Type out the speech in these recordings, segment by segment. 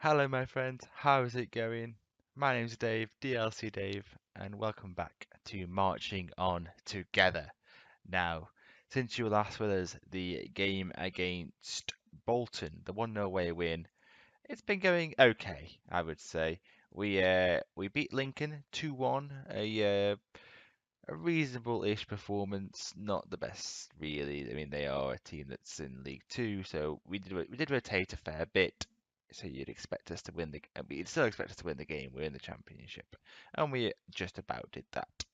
Hello, my friends. How's it going? My name's Dave, DLC Dave, and welcome back to Marching On Together. Now, since you were last with us, the game against Bolton, the 1-0 away win, it's been going okay, I would say. We beat Lincoln 2-1, a reasonable-ish performance, not the best really. I mean, they are a team that's in League Two, so we did rotate a fair bit. So you'd expect us to win you'd still expect us to win the game. We're in the championship, and we just about did that.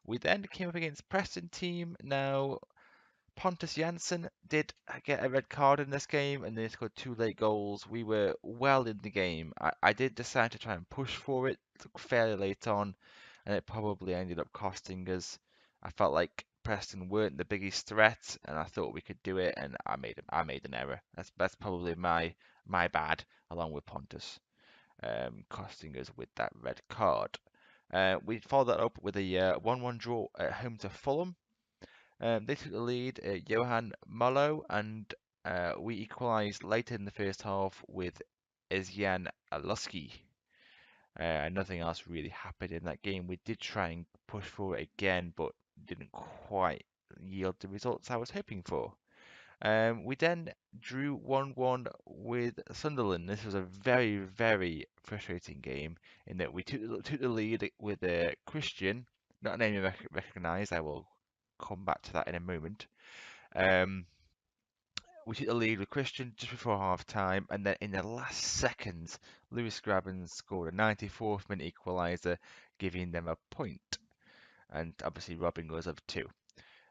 We then came up against Preston team. Now Pontus Jansson did get a red card in this game, and they scored two late goals. We were well in the game. I did decide to try and push for it fairly late on, and it probably ended up costing us. I felt like Preston weren't the biggest threat, and I thought we could do it, and I made an error. That's probably my bad, along with Pontus, costing us with that red card. We followed that up with a 1-1 draw at home to Fulham. They took the lead, Johan Mollo, and we equalised later in the first half with Ezjan Aluski. Nothing else really happened in that game. We did try and push for it again, but didn't quite yield the results I was hoping for. We then drew 1-1 with Sunderland. This was a very, very frustrating game in that we took the lead with Christian, not a name you recognise. I will come back to that in a moment. Um, we took the lead with Christian just before half time, and then in the last seconds, Lewis Graben scored a 94th minute equaliser, giving them a point, and obviously robbing us of two.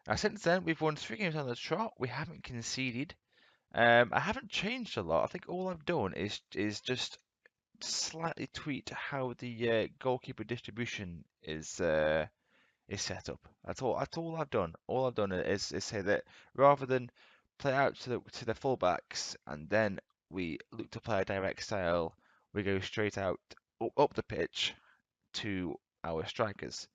Now, since then, we've won 3 games on the trot. We haven't conceded. I haven't changed a lot. I think all I've done is just slightly tweak how the goalkeeper distribution is set up. That's all I've done. All I've done is say that rather than play out to the fullbacks and then we look to play a direct style, we go straight out up the pitch to our strikers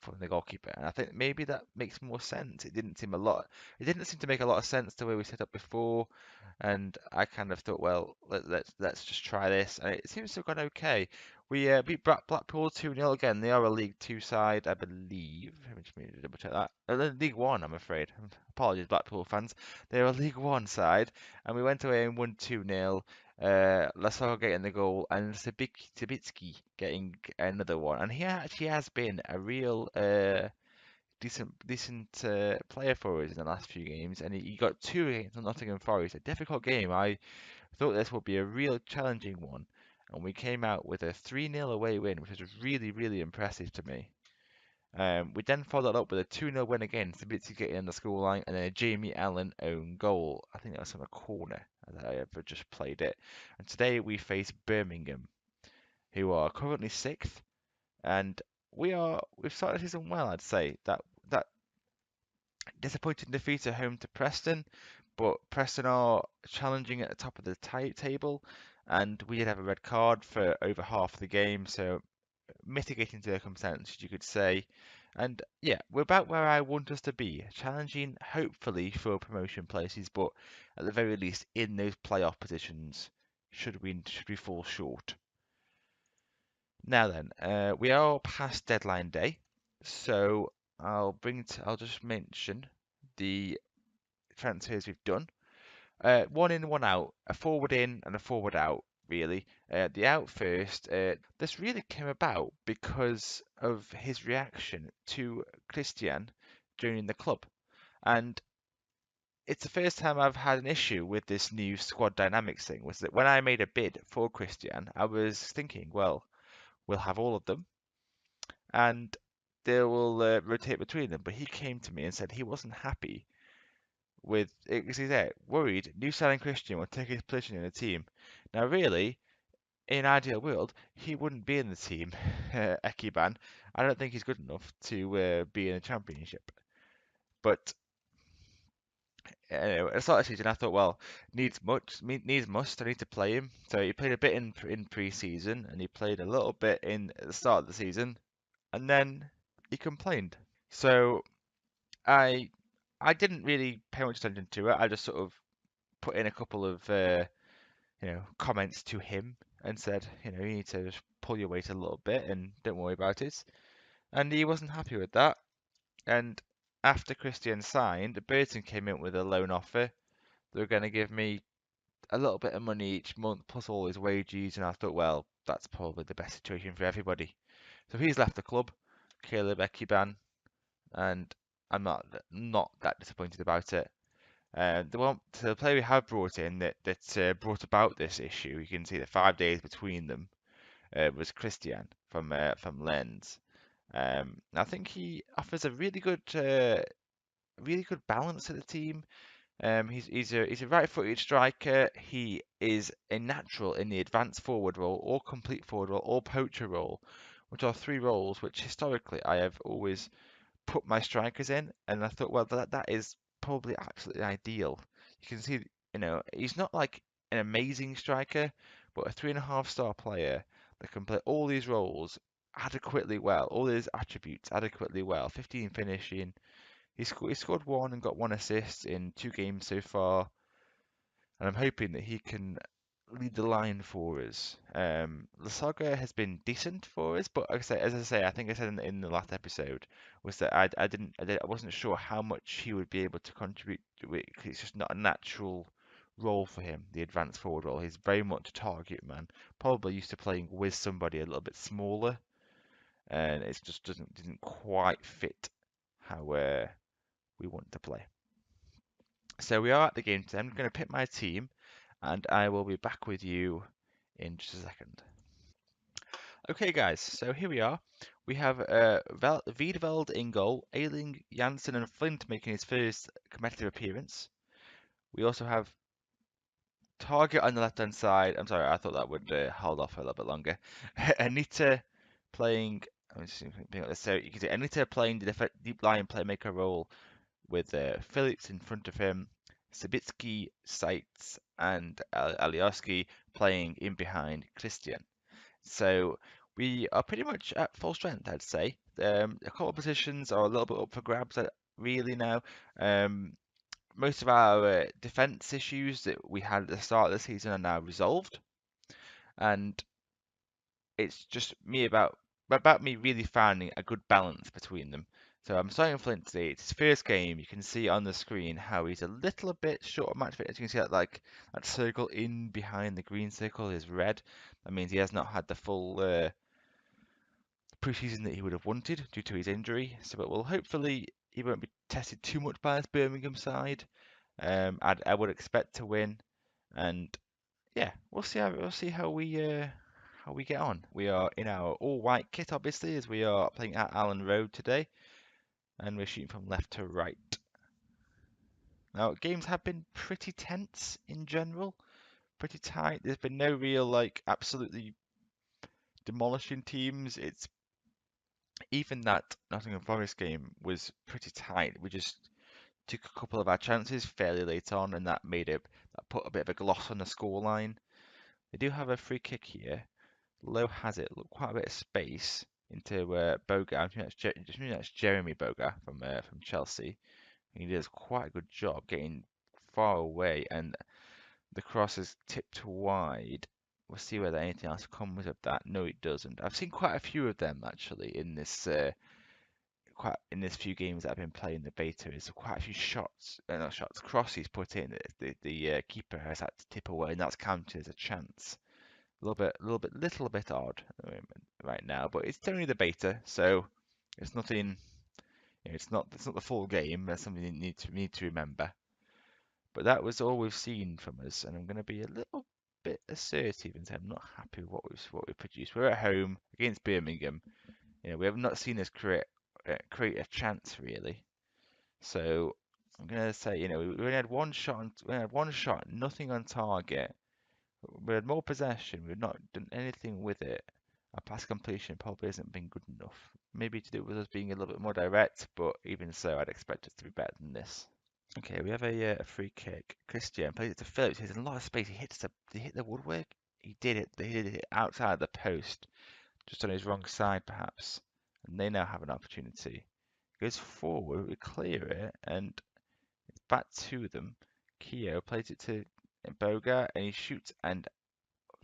from the goalkeeper. And I think maybe that makes more sense. It didn't seem to make a lot of sense the way we set up before, and I kind of thought, well, let's just try this, and it seems to have gone okay. We beat Blackpool 2-0 again. They are a League Two side, I believe. Let me just double check that. League One, I'm afraid. Apologies, Blackpool fans. They're a League One side, and we went away and won 2-0. Lasogga getting the goal and Sabitsky getting another one. And he actually has been a real decent player for us in the last few games. And he got two against Nottingham Forest, a difficult game. I thought this would be a real challenging one. And we came out with a 3-0 away win, which was really, really impressive to me. We then followed up with a 2-0 win again, Sabitsky getting on the scoreline, and then a Jamie Allen own goal. I think that was from a corner, as I ever just played it. And today we face Birmingham, who are currently sixth, and we've started the season well, I'd say. That disappointing defeat at home to Preston, but Preston are challenging at the top of the table, and we did have a red card for over half the game, so mitigating circumstances, you could say. And yeah, we're about where I want us to be, challenging hopefully for promotion places, but at the very least in those playoff positions. Should we fall short? Now then, we are past deadline day, so I'll just mention the transfers we've done. One in, one out, a forward in and a forward out, really. The out first, this really came about because of his reaction to Christian joining the club. And it's the first time I've had an issue with this new squad dynamics thing, was that when I made a bid for Christian, I was thinking, well, we'll have all of them and they will rotate between them. But he came to me and said he wasn't happy with because he's there worried new signing Christian will take his position in the team. Now, really, in an ideal world, he wouldn't be in the team, Ekiban. I don't think he's good enough to be in a championship. But anyway, at the start of the season, I thought, well, needs must. I need to play him. So he played a bit in pre-season, and he played a little bit in at the start of the season, and then he complained. So I I didn't really pay much attention to it. I just sort of put in a couple of comments to him, and said, you need to just pull your weight a little bit and don't worry about it. And he wasn't happy with that. And after Christian signed, Burton came in with a loan offer. They were going to give me a little bit of money each month plus all his wages, and I thought, well, that's probably the best situation for everybody. So he's left the club, Caleb Ekiban, and I'm not that disappointed about it. The player we have brought in that brought about this issue, you can see the 5 days between them, was Christian from Lens. I think he offers a really good balance to the team. He's a right-footed striker. He is a natural in the advanced forward role, or complete forward role, or poacher role, which are three roles which historically I have always put my strikers in, and I thought, well, that is probably absolutely ideal. You can see, he's not like an amazing striker, but a 3.5-star player that can play all these roles adequately well, all these attributes adequately well. 15 finishing. He scored one and got one assist in 2 games so far, and I'm hoping that he can lead the line for us. Lasogga has been decent for us, but as I say, I think I said in the last episode was that I wasn't sure how much he would be able to contribute to it, 'cause it's just not a natural role for him, the advanced forward role. He's very much a target man, probably used to playing with somebody a little bit smaller, and it just didn't quite fit how we want to play. So we are at the game today. I'm going to pick my team, and I will be back with you in just a second. Okay, guys, so here we are. We have Wiedeveld in goal, Ayling, Janssen, and Flint making his first competitive appearance. We also have Target on the left-hand side. I'm sorry, I thought that would hold off a little bit longer. Anita playing. I'm just thinking this. So you can see Anita playing the deep line playmaker role with Phillips in front of him, Sabitsky, Seitz, and Alioski playing in behind Christian. So we are pretty much at full strength, I'd say. A couple of positions are a little bit up for grabs really now. Most of our defence issues that we had at the start of the season are now resolved, and it's just about me really finding a good balance between them. So I'm starting Flint today. It's his first game. You can see on the screen how he's a little bit short of match fitness. You can see that circle in behind the green circle is red. That means he has not had the full preseason that he would have wanted due to his injury. So, but well, hopefully he won't be tested too much by this Birmingham side. I would expect to win, and yeah, we'll see how we get on. We are in our all-white kit, obviously, as we are playing at Allen Road today, and we're shooting from left to right. Now, games have been pretty tense in general, pretty tight. There's been no real absolutely demolishing teams. It's even that Nottingham Forest game was pretty tight. We just took a couple of our chances fairly late on, and that put a bit of a gloss on the scoreline. They do have a free kick here. Low has it, look, quite a bit of space into Boga. I think that's Jeremy Boga from Chelsea. He does quite a good job getting far away, and the cross is tipped wide. We'll see whether anything else comes of that. No, it doesn't. I've seen quite a few of them actually in this few games that I've been playing the beta. There's quite a few not shots, crosses put in that the keeper has had to tip away, and that's counted as a chance. Little bit odd at the moment right now, but it's only the beta, so it's nothing. It's not the full game. That's something you need to remember. But that was all we've seen from us, and I'm going to be a little bit assertive and say I'm not happy with what we produced. We're at home against Birmingham. We have not seen us create a chance really. So I'm going to say, we only had one shot. We had one shot, nothing on target. We had more possession. We've not done anything with it. Our pass completion probably hasn't been good enough. Maybe to do with us being a little bit more direct, but even so, I'd expect us to be better than this. Okay, we have a free kick. Christian plays it to Phillips. He has a lot of space. He hit the woodwork. He did it. They hit it outside the post, just on his wrong side perhaps. And they now have an opportunity. Goes forward, we clear it, and it's back to them. Keogh plays it to Boga, and he shoots, and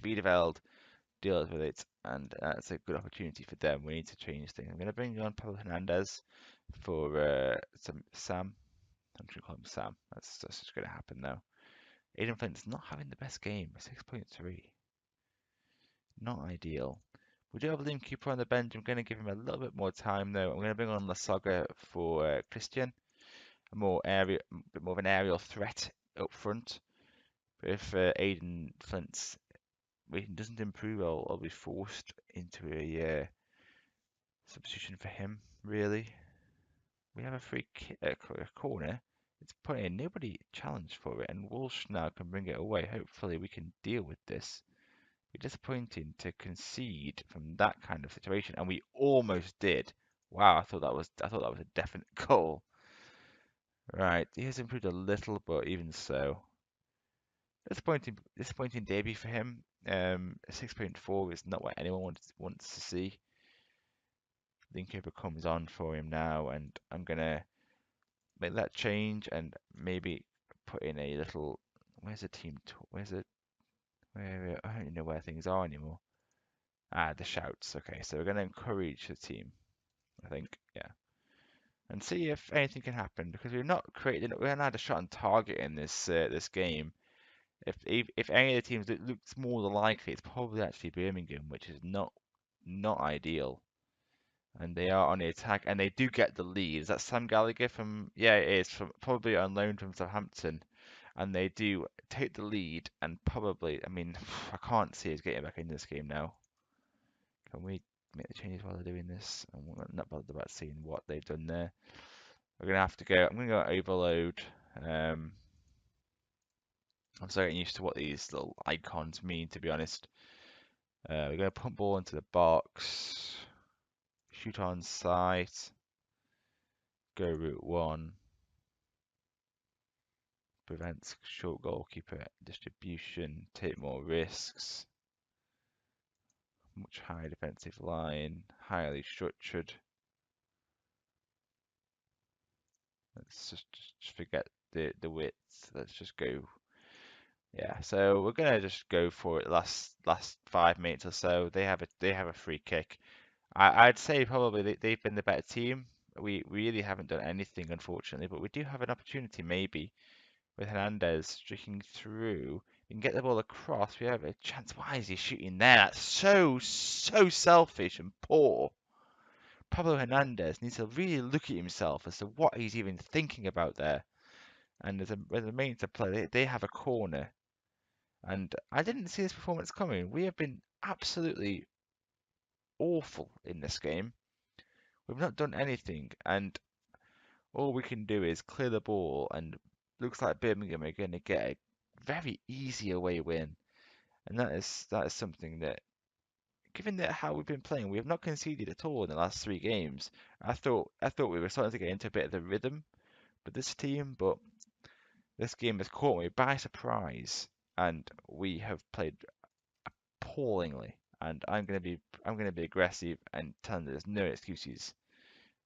Wiedeveld deals with it, and that's a good opportunity for them. We need to change things. I'm going to bring on Pablo Hernandez for some Sam. I'm just going to call him Sam. That's just going to happen now. Aiden Flint's not having the best game. 6.3. Not ideal. We do have Liam Cooper on the bench. I'm going to give him a little bit more time though. I'm going to bring on Lasaga for Christian. A bit more of an aerial threat up front. But if Aiden Flint's rating doesn't improve, I'll be forced into a substitution for him. Really, we have a corner. It's put in. Nobody challenged for it, and Walsh now can bring it away. Hopefully, we can deal with this. It's disappointing to concede from that kind of situation, and we almost did. Wow, I thought that was a definite goal. Right, he has improved a little, but even so, disappointing debut for him. 6.4 is not what anyone wants to see. Linkover comes on for him now, and I'm gonna make that change and maybe put in a little. Where's the team? Where's it? Where I don't even know where things are anymore. Ah, the shouts. Okay, so we're gonna encourage the team. I think, yeah, and see if anything can happen because we haven't had a shot on target in this game. If any of the teams that looks more likely, it's probably actually Birmingham, which is not ideal. And they are on the attack, and they do get the lead. Is that Sam Gallagher from? Yeah, it is from probably on loan from Southampton, and they do take the lead. And probably, I mean, I can't see us getting back in this game now. Can we make the changes while they're doing this? I'm not bothered about seeing what they've done there. We're gonna have to go. I'm gonna go overload. I'm so getting used to what these little icons mean, to be honest. We're going to pump ball into the box, shoot on sight, go route 1, prevents short goalkeeper distribution, take more risks, much higher defensive line, highly structured. Let's just forget the width. Let's just go. Yeah, so we're gonna just go for it. Last 5 minutes or so, they have a free kick. I'd say probably they've been the better team. We really haven't done anything, unfortunately, but we do have an opportunity maybe with Hernandez streaking through. We can get the ball across. We have a chance. Why is he shooting there? That's so selfish and poor. Pablo Hernandez needs to really look at himself as to what he's even thinking about there. And as a main to play, they have a corner. And I didn't see this performance coming. We have been absolutely awful in this game. We've not done anything, and all we can do is clear the ball, and looks like Birmingham are going to get a very easy away win, and that is something that, given that how we've been playing, we have not conceded at all in the last 3 games. I thought we were starting to get into a bit of the rhythm with this team, but this game has caught me by surprise, and we have played appallingly. And I'm gonna be aggressive and tell them there's no excuses.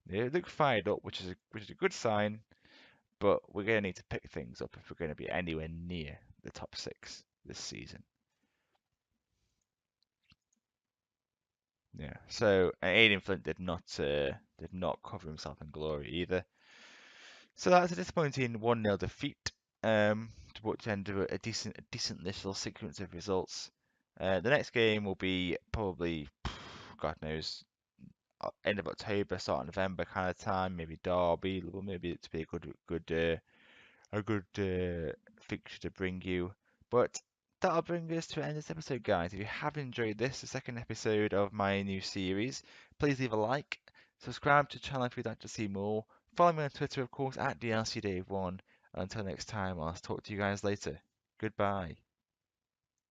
They look fired up, which is a good sign. But we're going to need to pick things up if we're going to be anywhere near the top 6 this season. Yeah. So Aiden Flint did not cover himself in glory either. So that's a disappointing 1-0 defeat. To end of a decent little sequence of results. The next game will be probably, God knows, end of October, start of November kind of time. Maybe Derby. Maybe it's be a good fixture to bring you. But that'll bring us to the end of this episode, guys. If you have enjoyed this, the second episode of my new series, please leave a like, subscribe to the channel if you'd like to see more. Follow me on Twitter, of course, at DLCDave1. Until next time, I'll talk to you guys later. Goodbye.